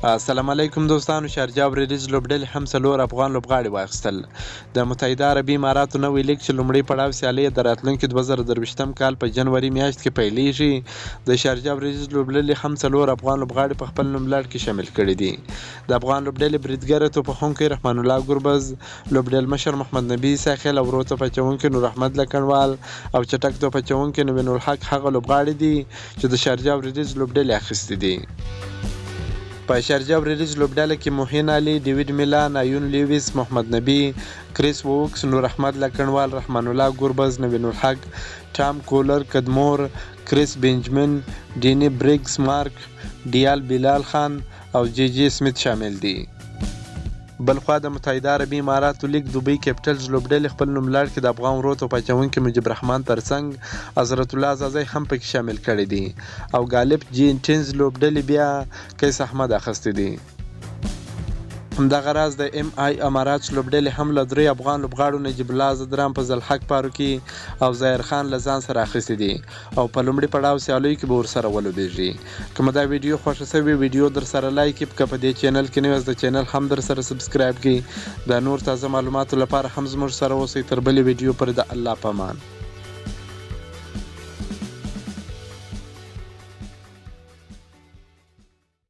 السلام علیکم دوستانو. شارجه او ریلیز لوبډلې هم څلور افغان لوبغاړي واخیستل. د متحده عربي اماراتو نوی لیګ چې لومړی پړاو سیالۍ د راتلونکي 2023 کال په جنوري میاشت کې پیلیږي. د شارجه او ریلیز لوبډلې هم څلور افغان لوبغاړي په خپل نوملړ کې شامل کړي دي. د افغان لوبډلې بریدګر توپخونکی رحمان الله ګربز، لوبډل مشر محمد نبي ساخل او ورو توپ اچوونکی نور احمد لکنوال او چټک توپ اچوونکی نوین الحق هغه لوبغاړي دي چې د شارجه او ریلیز لوبډلې اخیستي دي. په شارجه او ریلیز لوبډله کې موهین علي، ډیوډ میلان، ایون لیویس، محمد نبي، کریس ووکس، نور احمد لکنوال، رحمان الله ګربز، نوین الحق، ټام کولر، کدمور، کریس بنجمن، ډینی بریګز، مارک ډیال، بلال خان او جی جی سمیت شامل دي. بلخوا د متحده عربي اماراتو لیګ دوبۍ کیپټلز لوبډلې خپل نوملړ کې د افغان ورو توپ اچوونکي مجيب رحمان ترڅنګ حضرت الله عزازی هم پکې شامل کړي دي او غالب جینټینز لوبډلې بیا قیس احمد اخیستي دي. همدغه راز د ام آی امارات لوبډلې هم له درې افغان لوبغاړو نجیب الله زدران په زلحق فاروقي او ظاهر خان له ځان سره اخیستي دي او په لومړي پړاو سیالیو کې به ورسره ولوبېږي. که مو دا ویډیو خوښه شوې ویډیو در سره لایک کړئ، که په دې چینل کې نوی یاست د چینل هم در سره سبسکرایب کړئ. د نور تازه معلوماتو لپاره هم زموږ سره اوسئ. تر بلې ویډیو پورې د الله په امان.